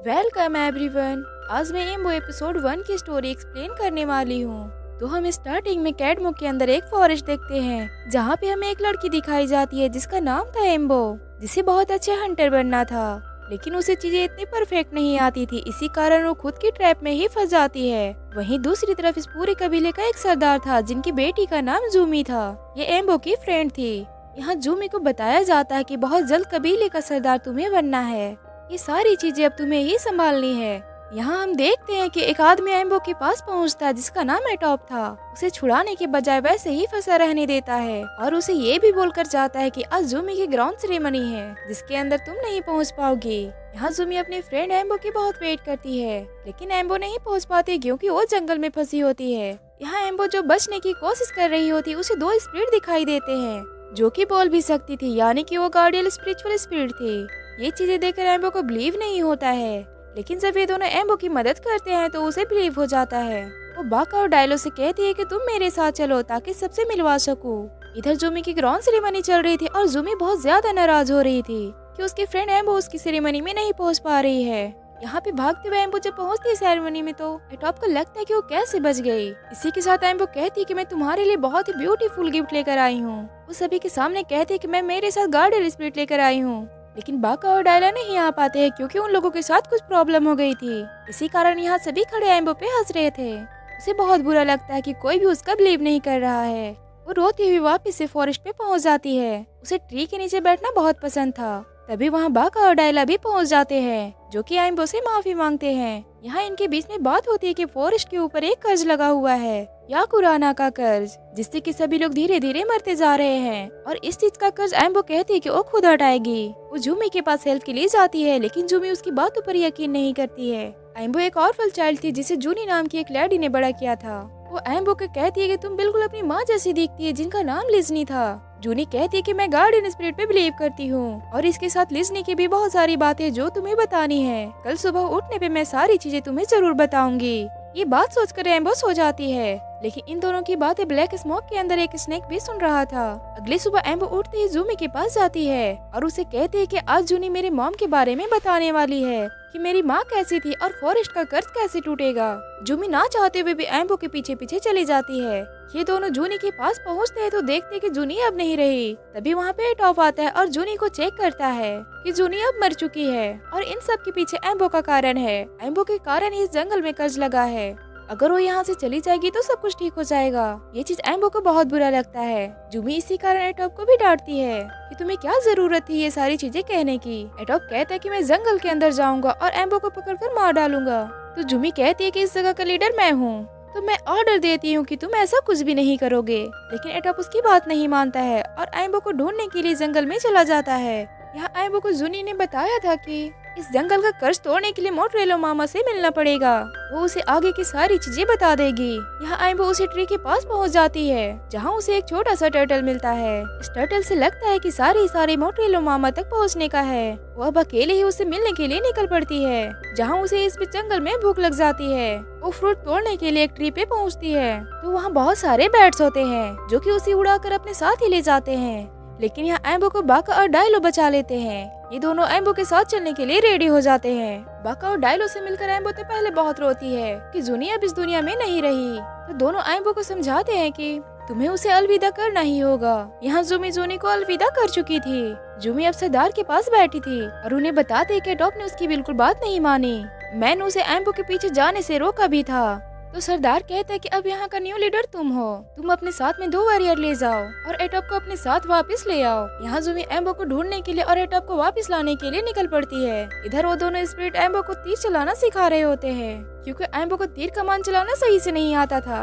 Welcome everyone. आज मैं एम्बो episode 1 की स्टोरी एक्सप्लेन करने वाली हूँ। तो हम स्टार्टिंग में कैडमो के अंदर एक फॉरेस्ट देखते हैं जहाँ पे हमें एक लड़की दिखाई जाती है जिसका नाम था एम्बो, जिसे बहुत अच्छा हंटर बनना था, लेकिन उसे चीजें इतनी परफेक्ट नहीं आती थी, इसी कारण वो खुद की ट्रैप में ही फंस जाती है। वहीं दूसरी तरफ इस पूरे कबीले का एक सरदार था जिनकी बेटी का नाम जूमी था। ये एम्बो की फ्रेंड थी। यहाँ जूमी को बताया जाता है कि बहुत जल्द कबीले का सरदार तुम्हें बनना है, ये सारी चीजें अब तुम्हें ही संभालनी है। यहाँ हम देखते हैं कि एक आदमी एम्बो के पास पहुँचता है जिसका नाम एटॉप था। उसे छुड़ाने के बजाय वैसे ही फंसा रहने देता है और उसे ये भी बोलकर जाता है कि आज जूमी की ग्राउंड सेरेमनी है जिसके अंदर तुम नहीं पहुँच पाओगे। यहाँ जूमी अपनी फ्रेंड एम्बो की बहुत वेट करती है, लेकिन एम्बो नहीं पहुँच पाती क्योंकि वो जंगल में फंसी होती है। यहाँ एम्बो जो बचने की कोशिश कर रही होती उसे दो स्पिरिट दिखाई देते हैं जो कि बोल भी सकती थी, यानी कि वो गार्डियन स्पिरिचुअल स्पिरिट थी। ये चीजें देखकर एम्बो को बिलीव नहीं होता है, लेकिन जब ये दोनों एम्बो की मदद करते हैं तो उसे बिलीव हो जाता है। वो बाका और डायलो से कहती है कि तुम मेरे साथ चलो ताकि सबसे मिलवा सकूं। इधर जूमी की ग्राउंड सेरेमनी चल रही थी और जूमी बहुत ज्यादा नाराज हो रही थी कि उसकी फ्रेंड एम्बो उसकी सेरेमनी में नहीं पहुंच पा रही है। यहाँ पे भागते हुए एम्बो जब पहुंचती है सेरेमनी में तो एटॉप को लगता है कि वो कैसे बच गई। इसी के साथ एम्बो कहती है कि मैं तुम्हारे लिए बहुत ही ब्यूटीफुल गिफ्ट लेकर आई हूँ। वो सभी के सामने कहती है कि मैं मेरे साथ गार्डियन स्पिरिट लेकर आई हूँ, लेकिन बाका और डायला नहीं आ पाते हैं क्योंकि उन लोगों के साथ कुछ प्रॉब्लम हो गई थी। इसी कारण यहाँ सभी खड़े एम्बो पे हंस रहे थे। उसे बहुत बुरा लगता है कि कोई भी उसका बिलीव नहीं कर रहा है। वो रोती हुई वापस से फॉरेस्ट पे पहुँच जाती है। उसे ट्री के नीचे बैठना बहुत पसंद था। तभी वहाँ बाका और डायला भी पहुँच जाते हैं जो कि एम्बो से माफी मांगते हैं। यहाँ इनके बीच में बात होती है कि फॉरेस्ट के ऊपर एक कर्ज लगा हुआ है, याकुराना का कर्ज, जिससे कि सभी लोग धीरे धीरे मरते जा रहे हैं और इस चीज का कर्ज एम्बो कहती है कि वो खुद हटाएगी। वो जूमी के पास हेल्प के लिए जाती है, लेकिन जूमी उसकी बातों पर यकीन नहीं करती है। एम्बो एक ऑर्फन चाइल्ड थी जिसे जूनी नाम की एक लेडी ने बड़ा किया था। वो एम्बो को कहती है कि तुम बिल्कुल अपनी माँ जैसी दिखती है जिनका नाम लिजनी था। जूनी कहती है कि मैं गार्डियन स्पिरिट पे बिलीव करती हूँ और इसके साथ लिजनी की भी बहुत सारी बातें जो तुम्हें बतानी है। कल सुबह उठने पे मैं सारी चीजें तुम्हें जरूर बताऊंगी। ये बात सोचकर एम्बो सो जाती है, लेकिन इन दोनों की बातें ब्लैक स्मोक के अंदर एक स्नेक भी सुन रहा था। अगली सुबह एम्बो उठते ही जूमी के पास जाती है और उसे कहती है कि आज जूनी मेरे मॉम के बारे में बताने वाली है कि मेरी माँ कैसी थी और फॉरेस्ट का कर्ज कैसे टूटेगा। जूमी ना चाहते हुए भी एम्बो के पीछे पीछे चली जाती है। ये दोनों जूनी के पास पहुँचते हैं तो देखते हैं कि जूनी अब नहीं रही। तभी वहाँ पे एटॉप आता है और जूनी को चेक करता है कि जूनी अब मर चुकी है और इन सब के पीछे एम्बो का कारण है। एम्बो के कारण इस जंगल में कर्ज लगा है। अगर वो यहाँ से चली जाएगी तो सब कुछ ठीक हो जाएगा। ये चीज एम्बो को बहुत बुरा लगता है। जूमी इसी कारण एटॉप को भी डांटती है कि तुम्हें क्या जरूरत थी ये सारी चीजें कहने की। एटॉप कहता है कि मैं जंगल के अंदर जाऊंगा और एम्बो को पकड़कर मार डालूंगा। तो जूमी कहती है कि इस जगह का लीडर मैं हूँ, तो मैं ऑर्डर देती हूँ कि तुम ऐसा कुछ भी नहीं करोगे। लेकिन एटॉप उसकी बात नहीं मानता है और एम्बो को ढूंढने के लिए जंगल में चला जाता है। यहाँ एम्बो को जूनी ने बताया था कि इस जंगल का कर्ज तोड़ने के लिए मोटरेलो मामा से मिलना पड़ेगा, वो उसे आगे की सारी चीजें बता देगी। यहाँ एम्बो उसी ट्री के पास पहुँच जाती है जहाँ उसे एक छोटा सा टर्टल मिलता है। इस टर्टल से लगता है कि सारी मोटरेलो मामा तक पहुँचने का है। वो अब अकेले ही उससे मिलने के लिए निकल पड़ती है। जहाँ उसे इस जंगल में भूख लग जाती है। वो फ्रूट तोड़ने के लिए एक ट्री पे पहुँचती है तो वहाँ बहुत सारे बैट्स होते हैं जो कि उसे उड़ाकर अपने साथ ही ले जाते हैं। लेकिन यहाँ एम्बो को बाका और डायलो बचा लेते हैं। ये दोनों एम्बो के साथ चलने के लिए रेडी हो जाते हैं। बाका और डायलो से मिलकर एम्बो तो पहले बहुत रोती है कि जूनी अब इस दुनिया में नहीं रही। तो दोनों एम्बो को समझाते हैं कि तुम्हें उसे अलविदा करना ही होगा। यहाँ जूनी को अलविदा कर चुकी थी। जूमी अब सरदार के पास बैठी थी और उन्हें बताते कि एटॉप ने उसकी बिल्कुल बात नहीं मानी। मैंने उसे एम्बो के पीछे जाने से रोका भी था। तो सरदार कहता है कि अब यहाँ का न्यू लीडर तुम हो, तुम अपने साथ में 2 वॉरियर ले जाओ और एटॉप को अपने साथ वापस ले आओ। यहाँ जूमी एम्बो को ढूंढने के लिए और एटॉप को वापस लाने के लिए निकल पड़ती है। इधर वो दोनों स्पिरिट एम्बो को तीर चलाना सिखा रहे होते हैं क्योंकि एम्बो को तीर कमान चलाना सही से नहीं आता था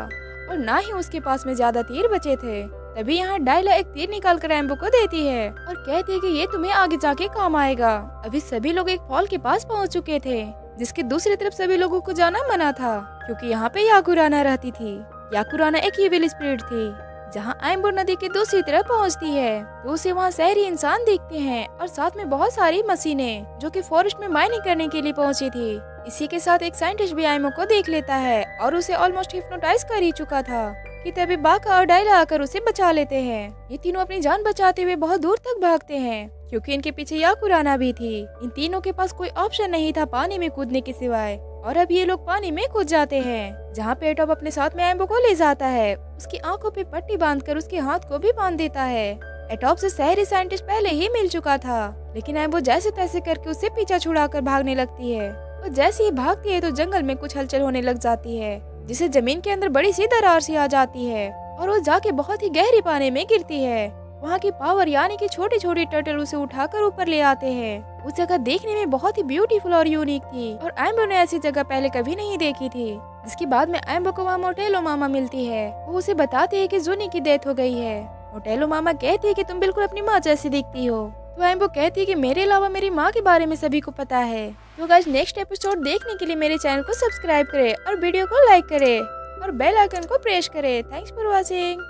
और ना ही उसके पास में ज्यादा तीर बचे थे। तभी यहाँ डायला एक तीर निकाल कर एम्बो को देती है और कहती है कि ये तुम्हें आगे जाके काम आएगा। अभी सभी लोग एक फॉल के पास पहुँच चुके थे जिसकी दूसरी तरफ सभी लोगों को जाना मना था क्योंकि यहाँ पे याकुराना रहती थी। याकुराना एक इविल स्पिरिट थी। जहाँ एम्बो नदी के दूसरी तरफ पहुँचती है तो उसे वहाँ शहरी इंसान दिखते हैं और साथ में बहुत सारी मशीनें जो कि फॉरेस्ट में माइनिंग करने के लिए पहुँची थी। इसी के साथ एक साइंटिस्ट भी एम्बो को देख लेता है और उसे ऑलमोस्ट हिप्नोटाइज कर ही चुका था कि तभी बाका और डायला आकर उसे बचा लेते हैं। ये तीनों अपनी जान बचाते हुए बहुत दूर तक भागते हैं। क्योंकि इनके पीछे याकुराना भी थी। इन तीनों के पास कोई ऑप्शन नहीं था पानी में कूदने के सिवाय, और अब ये लोग पानी में कूद जाते हैं, जहाँ पे एटॉप अपने साथ में एम्बो को ले जाता है। उसकी आंखों पे पट्टी बांधकर उसके हाथ को भी बांध देता है। एटॉप से शहरी साइंटिस्ट पहले ही मिल चुका था, लेकिन एम्बो जैसे तैसे करके उससे पीछा छुड़ाकर भागने लगती है। और जैसे ही भागती है तो जंगल में कुछ हलचल होने लग जाती है, जिसे जमीन के अंदर बड़ी सी दरार सी आ जाती है और वो जाके बहुत ही गहरी पानी में गिरती है। वहाँ की पावर यानी कि छोटी छोटी टर्टल उसे उठाकर ऊपर ले आते हैं। उस जगह देखने में बहुत ही ब्यूटीफुल और यूनिक थी, और एम्बो ने ऐसी जगह पहले कभी नहीं देखी थी। जिसके बाद में एम्बो को वहाँ मोटेलो मामा मिलती है। वो उसे बताती है कि जूनी की डेथ हो गई है। मोटेलो मामा कहती है कि तुम बिल्कुल अपनी माँ जैसी दिखती हो। तो एम्बो कहती है कि मेरे अलावा मेरी माँ के बारे में सभी को पता है। तो गाइस नेक्स्ट एपिसोड देखने के लिए मेरे चैनल को सब्सक्राइब करें और वीडियो को लाइक करें और बेल आइकन को प्रेस करें। Thanks for watching.